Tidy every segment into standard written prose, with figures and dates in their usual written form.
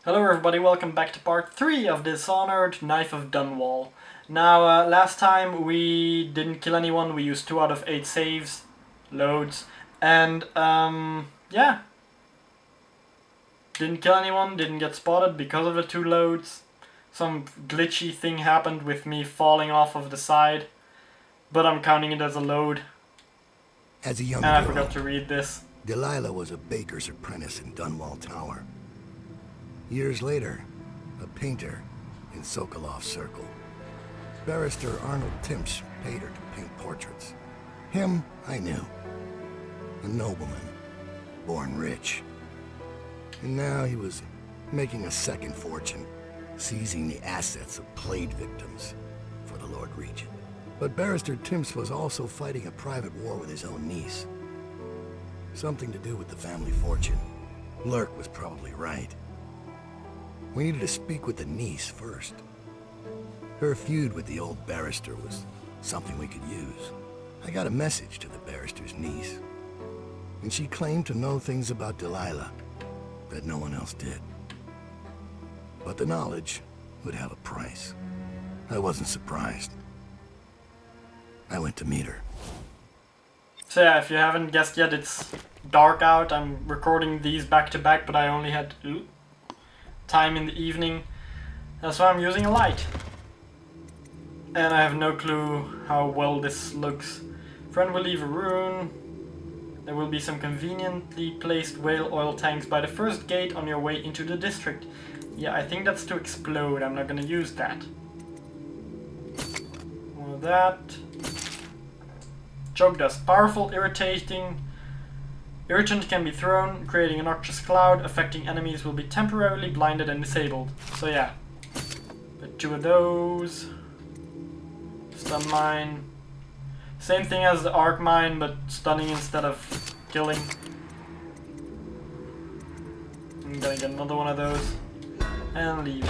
Hello everybody, welcome back to part 3 of Dishonored, Knife of Dunwall. Now, last time we didn't kill anyone, we used 2 out of 8 saves, loads, and, yeah. Didn't kill anyone, didn't get spotted because of the 2 loads. Some glitchy thing happened with me falling off of the side, but I'm counting it as a load. As a young And I girl, forgot to read this. Delilah was a baker's apprentice in Dunwall Tower. Years later, a painter in Sokolov's circle. Barrister Arnold Timsh paid her to paint portraits. Him, I knew. A nobleman, born rich. And now he was making a second fortune, seizing the assets of plague victims for the Lord Regent. But Barrister Timsh was also fighting a private war with his own niece. Something to do with the family fortune. Lurk was probably right. We needed to speak with the niece first. Her feud with the old barrister was something we could use. I got a message to the barrister's niece, and she claimed to know things about Delilah that no one else did. But the knowledge would have a price. I wasn't surprised. I went to meet her. So yeah, if you haven't guessed yet, it's dark out. I'm recording these back to back, but I only had time in the evening. That's why I'm using a light. And I have no clue how well this looks. Friend will leave a rune. There will be some conveniently placed whale oil tanks by the first gate on your way into the district. Yeah, I think that's to explode. I'm not gonna use that. More of that. Choke dust. Powerful, irritating. Irritant can be thrown, creating a noxious cloud. Affecting enemies will be temporarily blinded and disabled. So yeah. Put 2 of those. Stun mine. Same thing as the arc mine, but stunning instead of killing. I'm gonna get another one of those. And leave.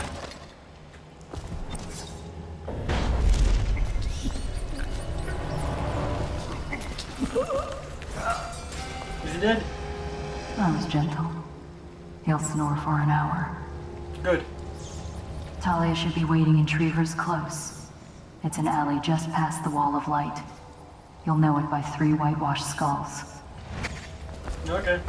Is he dead? That was gentle. He'll snore for an hour. Good. Talia should be waiting in Trevor's Close. It's an alley just past the Wall of Light. You'll know it by 3 whitewashed skulls. Okay.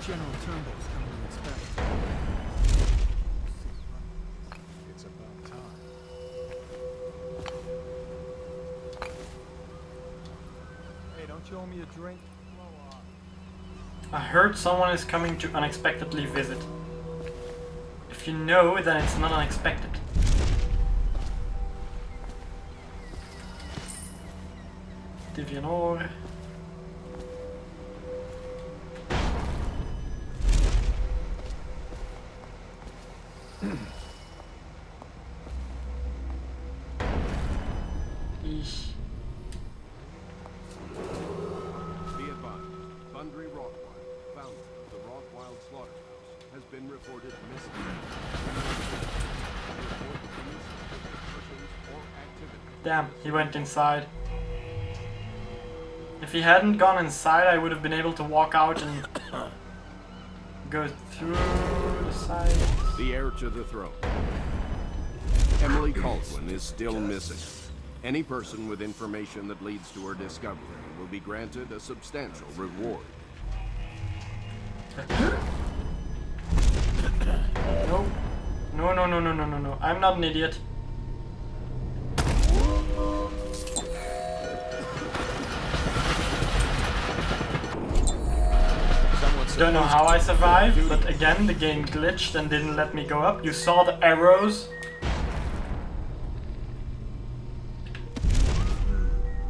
General Turnbull's coming to inspect. It's about time. Hey, don't you owe me a drink? I heard someone is coming to unexpectedly visit. If you know, then it's not unexpected. Divian ore. Be advised, Thundry Rothwild, founder of the Rothwild Slaughterhouse, has been reported missing. Damn, he went inside. If he hadn't gone inside, I would have been able to walk out and go through the side. The heir to the throne. Emily Kaldwin is still missing. Any person with information that leads to her discovery will be granted a substantial reward. No. No. I'm not an idiot. Don't know how I survived, but again the game glitched and didn't let me go up. You saw the arrows.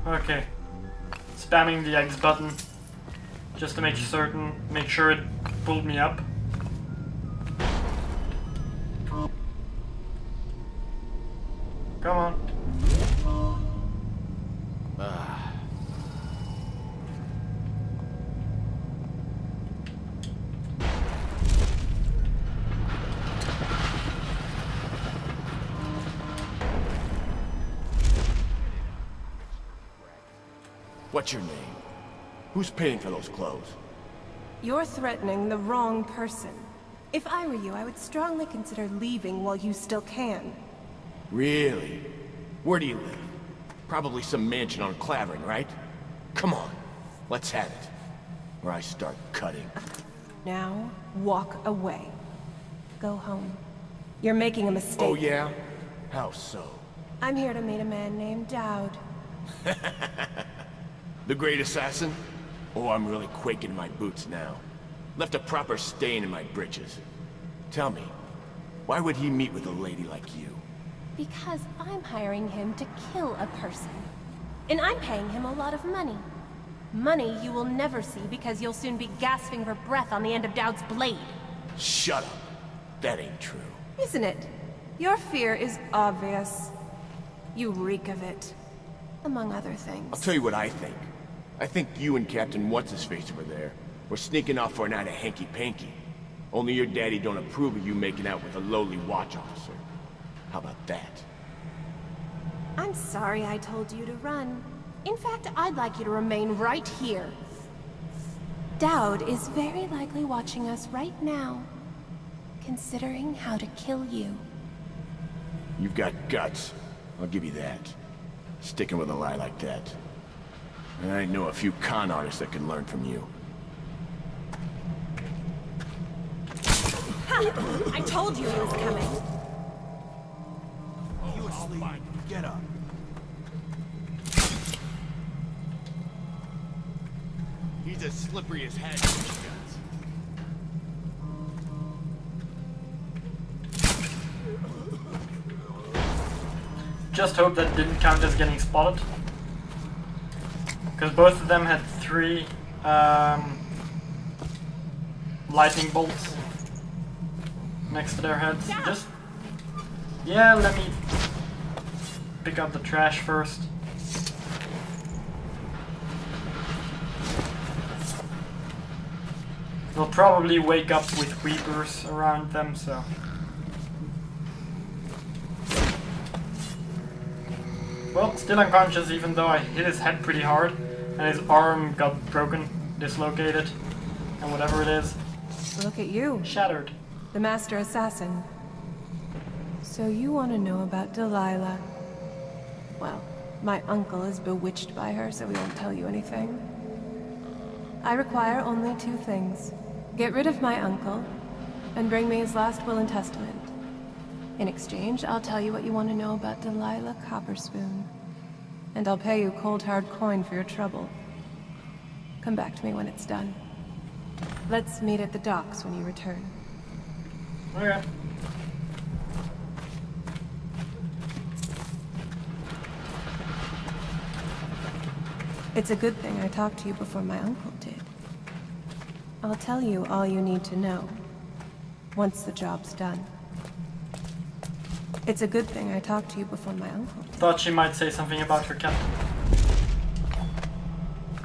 Okay. Spamming the X button just to make sure it pulled me up. Come on. What's your name? Who's paying for those clothes? You're threatening the wrong person. If I were you, I would strongly consider leaving while you still can. Really? Where do you live? Probably some mansion on Clavering, right? Come on, let's have it. Or I start cutting. Now, walk away. Go home. You're making a mistake. Oh yeah? How so? I'm here to meet a man named Daud. The great assassin? Oh, I'm really quaking in my boots now. Left a proper stain in my britches. Tell me, why would he meet with a lady like you? Because I'm hiring him to kill a person. And I'm paying him a lot of money. Money you will never see because you'll soon be gasping for breath on the end of Daud's blade. Shut up. That ain't true. Isn't it? Your fear is obvious. You reek of it. Among other things. I'll tell you what I think. I think you and Captain What's-His-Face over there were sneaking off for a night of hanky-panky. Only your daddy don't approve of you making out with a lowly watch officer. How about that? I'm sorry I told you to run. In fact, I'd like you to remain right here. Daud is very likely watching us right now, considering how to kill you. You've got guts. I'll give you that. Sticking with a lie like that. I know a few con artists that can learn from you. Ha! I told you he was coming. You asleep? Get up. He's as slippery as head. Just hope that didn't count as getting spotted. Because both of them had 3 lightning bolts next to their heads. Just... yeah, let me pick up the trash first. They'll probably wake up with creepers around them, so... well, still unconscious even though I hit his head pretty hard and his arm got broken, dislocated, and whatever it is. Look at you, Shattered. the master assassin. So you want to know about Delilah? Well, my uncle is bewitched by her, so we won't tell you anything. I require only 2 things. Get rid of my uncle, and bring me his last will and testament. In exchange, I'll tell you what you want to know about Delilah Copperspoon. And I'll pay you cold hard coin for your trouble. Come back to me when it's done. Let's meet at the docks when you return. Okay. It's a good thing I talked to you before my uncle did. I'll tell you all you need to know, once the job's done. It's a good thing I talked to you before my uncle did. Thought she might say something about her captain.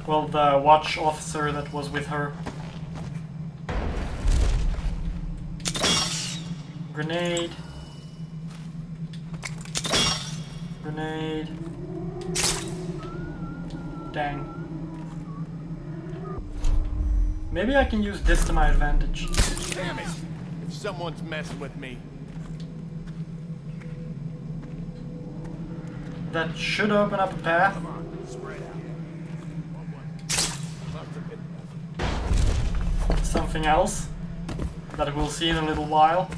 Well, the watch officer that was with her. Grenade. Grenade. Dang. Maybe I can use this to my advantage. Damn it! If someone's messing with me. That should open up a path. Something else that we'll see in a little while.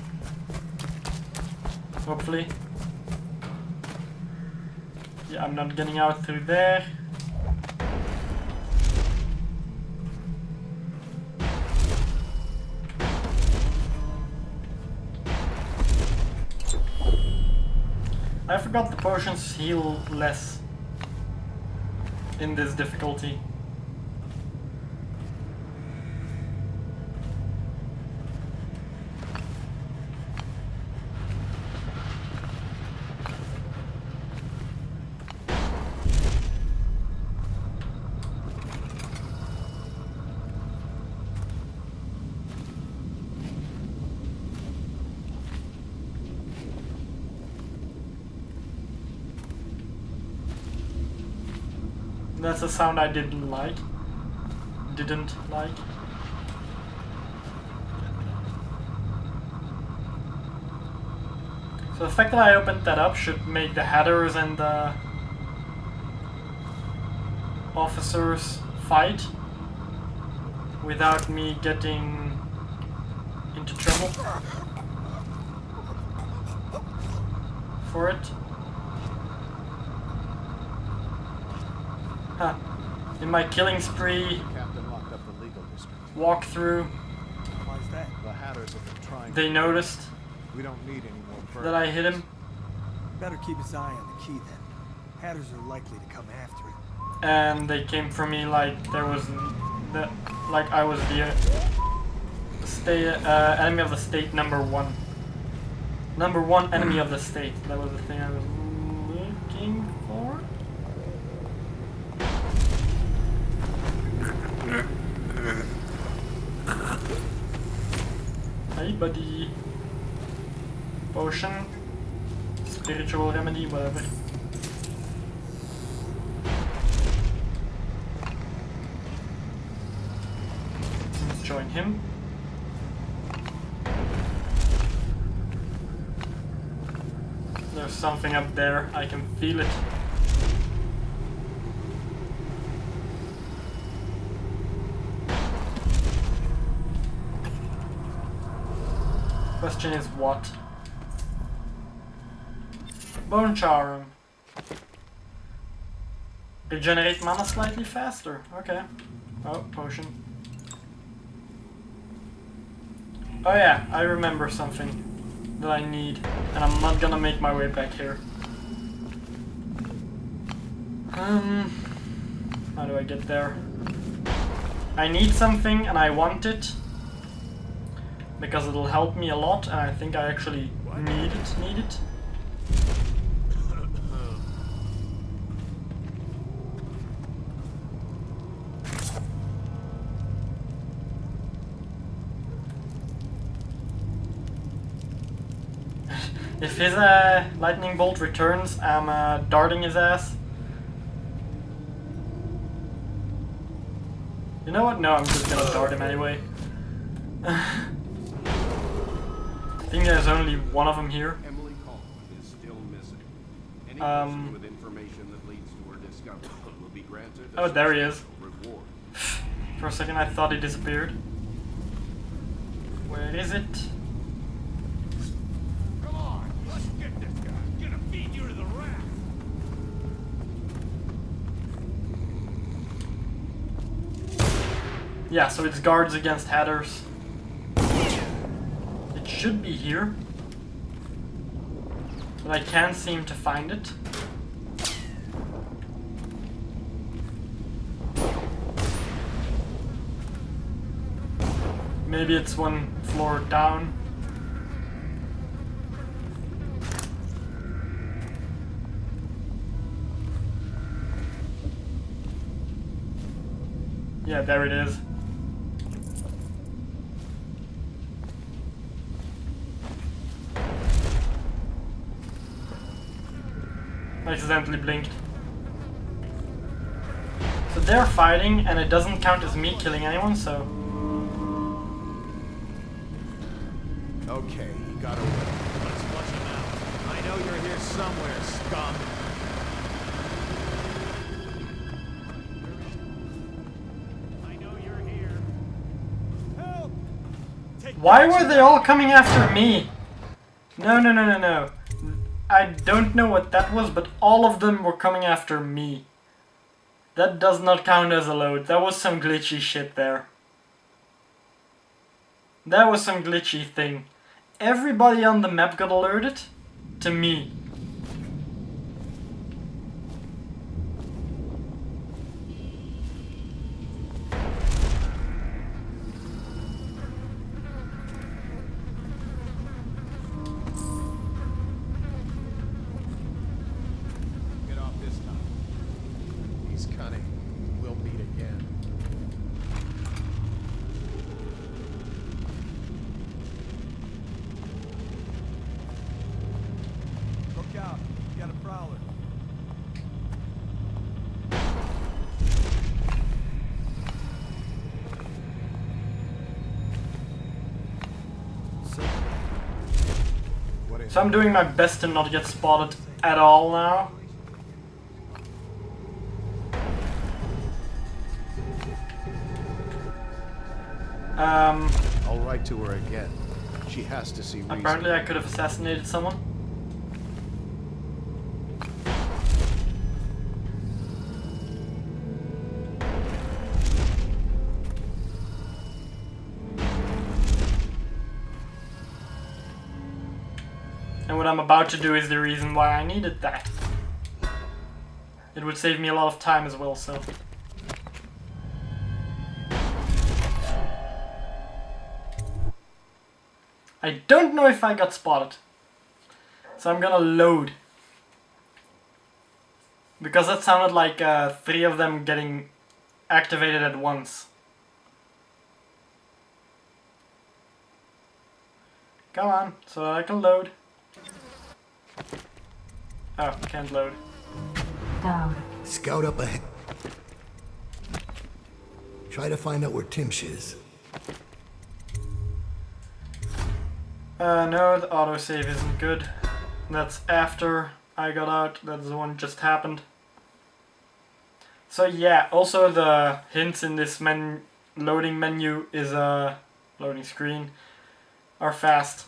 Hopefully. Yeah, I'm not getting out through there. I forgot the potions heal less in this difficulty. That's a sound I didn't like. So the fact that I opened that up should make the Hatters and the officers fight without me getting into trouble for it. Huh. In my killing spree Captain locked up the legal district. walkthrough, Why is that? The Hatters have been trying. they noticed We don't need any more birds. that I hit him, Better keep his eye on the key then. Hatters are likely to come after it. and they came for me like there was like I was the enemy of the state number one. Number one enemy of the state. That was the thing I was looking for. Hey buddy. Potion. Spiritual remedy, whatever. Let's join him. There's something up there, I can feel it. Question is what? Bone charm. Regenerate mana slightly faster. Okay. Oh, potion. Oh yeah, I remember something that I need, and I'm not gonna make my way back here. How do I get there? I need something and I want it because it'll help me a lot, and I think I actually need it. If his lightning bolt returns, I'm darting his ass. You know what? No, I'm just gonna dart him anyway. I think there's only one of them here. Emily Kaldwin is still missing. Any person with information that leads to her discovery will be granted a Oh, there he is. substantial reward. For a second I thought he disappeared. Where is it? Come on, let's get this guy. Gonna feed you to the rat. Yeah, so it's guards against Hatters. It should be here. But I can't seem to find it. Maybe it's one floor down. Yeah, there it is. I accidentally blinked. So they're fighting, and it doesn't count as me killing anyone, so... Okay, he got away. Let's flush him out. I know you're here somewhere, scum. I know you're here. Help! Why were they all coming after me? No. I don't know what that was, but all of them were coming after me. That does not count as a load. That was some glitchy shit there. That was some glitchy thing. Everybody on the map got alerted to me. Get off this time. He's cunning. We'll meet again. So I'm doing my best to not get spotted at all now. I'll write to her again. She has to see reason. Apparently I could have assassinated someone. And what I'm about to do is the reason why I needed that. It would save me a lot of time as well, so... I don't know if I got spotted. So I'm gonna load. Because that sounded like 3 of them getting activated at once. Come on, so I can load. Oh, can't load. Daud. Scout up ahead. Try to find out where Timsh is. No, the autosave isn't good. That's after I got out. That's the one just happened. So yeah, also the hints in this loading menu is loading screen are fast.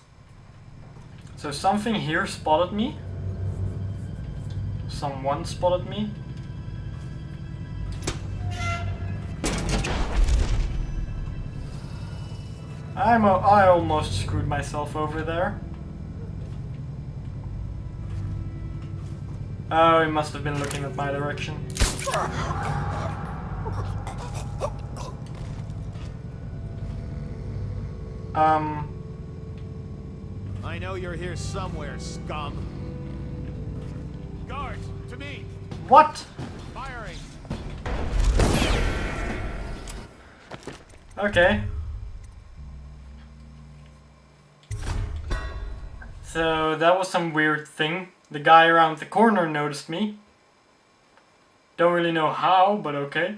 So something here spotted me. Someone spotted me. I almost screwed myself over there. Oh, he must have been looking at my direction. I know you're here somewhere, scum. Guards, to me! What? Firing! Okay. So that was some weird thing. The guy around the corner noticed me. Don't really know how, but okay.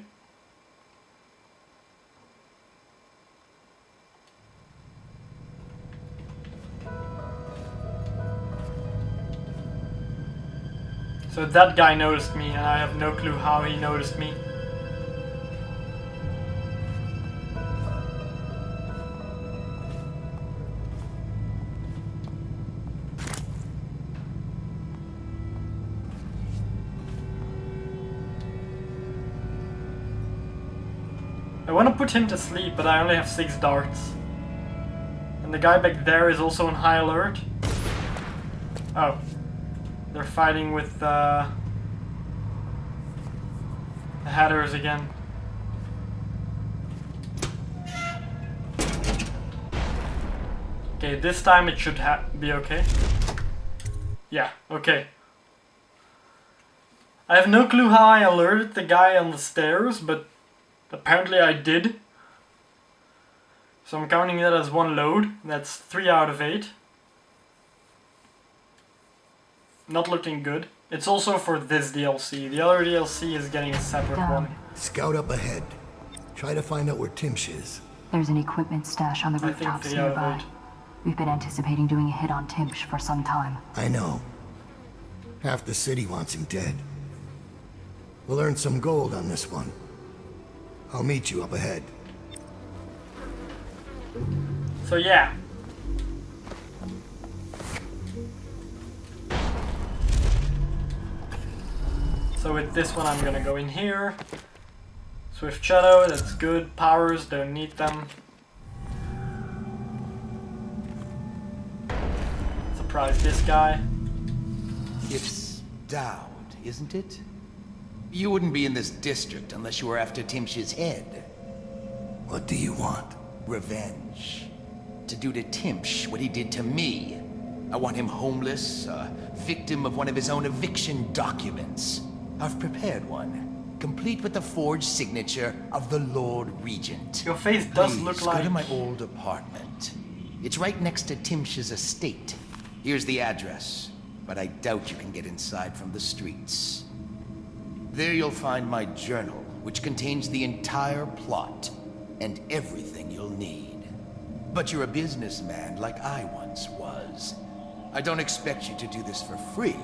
So that guy noticed me, and I have no clue how he noticed me. I want to put him to sleep, but I only have 6 darts. And the guy back there is also on high alert. Oh. They're fighting with the Hatters again. Okay, this time it should be okay. Yeah, okay. I have no clue how I alerted the guy on the stairs, but apparently I did. So I'm counting that as 1 load. That's 3 out of 8. Not looking good. It's also for this DLC. The other DLC is getting a separate one. Scout up ahead. Try to find out where Timsh is. There's an equipment stash on the I think rooftops 3 out of nearby. 8. We've been anticipating doing a hit on Timsh for some time. I know. Half the city wants him dead. We'll earn some gold on this one. I'll meet you up ahead. So yeah. So with this one I'm gonna go in here. Swift Shadow, that's good. Powers, don't need them. Surprise this guy. It's Daud, isn't it? You wouldn't be in this district unless you were after Timsh's head. What do you want? Revenge. To do to Timsh what he did to me. I want him homeless, a victim of one of his own eviction documents. I've prepared one, complete with the forged signature of the Lord Regent. Your face does Please, look go like... to my old apartment. It's right next to Timsh's estate. Here's the address, but I doubt you can get inside from the streets. There you'll find my journal, which contains the entire plot and everything you'll need. But you're a businessman like I once was. I don't expect you to do this for free.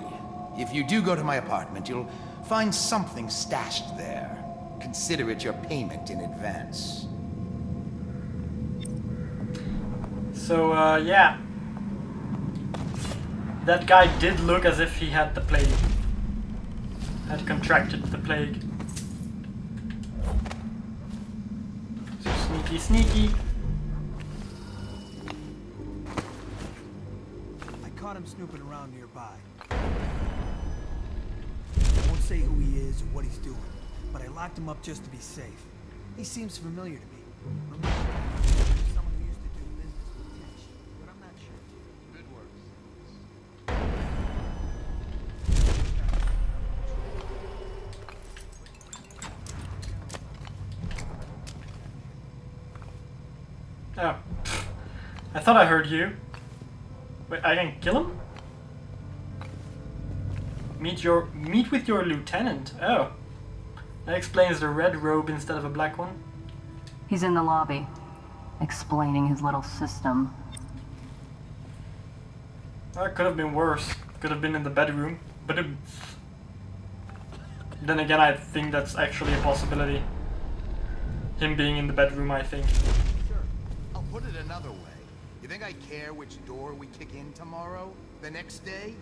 If you do go to my apartment, you'll find something stashed there. Consider it your payment in advance. So, yeah. That guy did look as if he had the plague. Had contracted the plague. So sneaky, sneaky. I caught him snooping around nearby. I won't say who he is or what he's doing, but I locked him up just to be safe. He seems familiar to me. Someone who used to do business with Tish, but I'm not sure. Good work. Oh. I thought I heard you. Wait, I can kill him? Meet with your lieutenant. Oh. That explains the red robe instead of a black one. He's in the lobby, explaining his little system. That could have been worse. Could have been in the bedroom. But then again, I think that's actually a possibility. Him being in the bedroom, I think. Sure. I'll put it another way. You think I care which door we kick in tomorrow? The next day?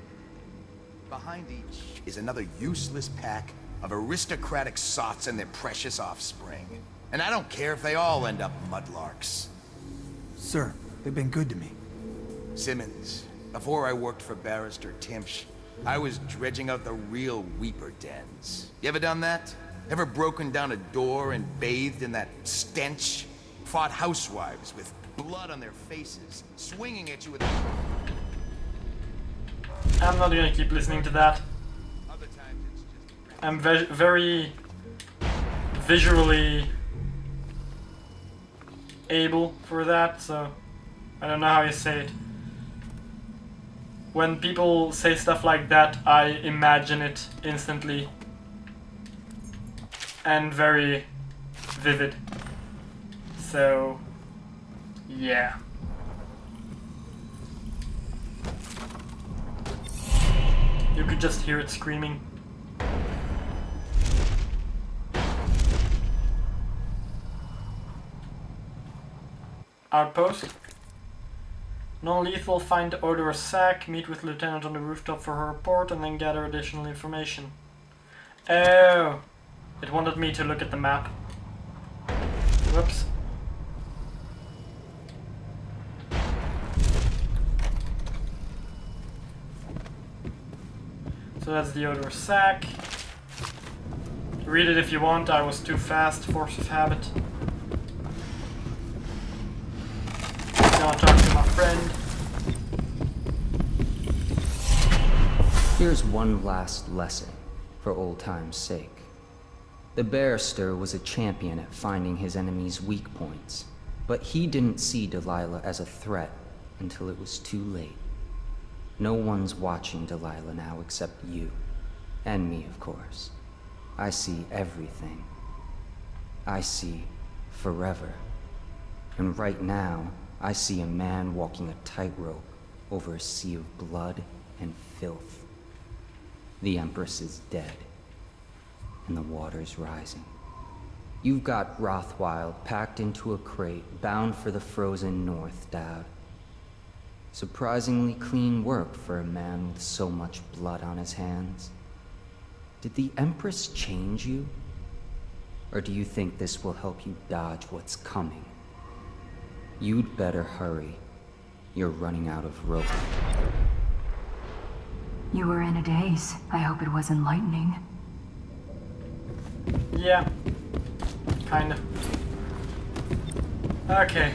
Behind each is another useless pack of aristocratic sots and their precious offspring. And I don't care if they all end up mudlarks. Sir, they've been good to me. Simmons, before I worked for Barrister Timpsh, I was dredging out the real Weeper dens. You ever done that? Ever broken down a door and bathed in that stench? Fought housewives with blood on their faces, swinging at you with... I'm not gonna keep listening to that. Other times it's just... I'm very visually able for that, so I don't know how you say it. When people say stuff like that, I imagine it instantly and very vivid. So, yeah. You could just hear it screaming. Outpost. Non-lethal, find Odor Sack, meet with Lieutenant on the rooftop for her report, and then gather additional information. Oh! It wanted me to look at the map. Whoops. So that's the Odor Sack. Read it if you want, I was too fast, force of habit. Now talk to my friend. Here's one last lesson, for old time's sake. The barrister was a champion at finding his enemy's weak points, but he didn't see Delilah as a threat until it was too late. No one's watching Delilah now except you. And me, of course. I see everything. I see forever. And right now, I see a man walking a tightrope over a sea of blood and filth. The Empress is dead, and the water's rising. You've got Rothwild packed into a crate, bound for the frozen north, Daud. Surprisingly clean work for a man with so much blood on his hands. Did the Empress change you? Or do you think this will help you dodge what's coming? You'd better hurry. You're running out of rope. You were in a daze. I hope it was enlightening. Yeah. Kinda. Okay.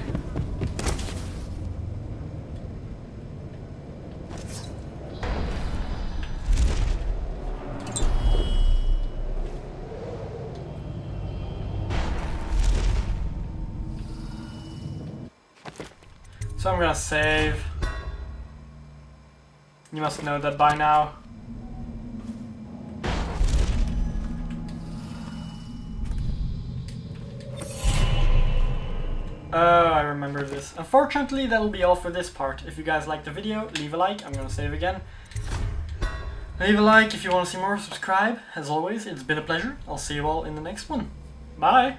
So I'm gonna save. You must know that by now. Oh, I remember this. Unfortunately, that'll be all for this part. If you guys liked the video, leave a like. I'm gonna save again. Leave a like if you want to see more, subscribe. As always, it's been a pleasure. I'll see you all in the next one. Bye!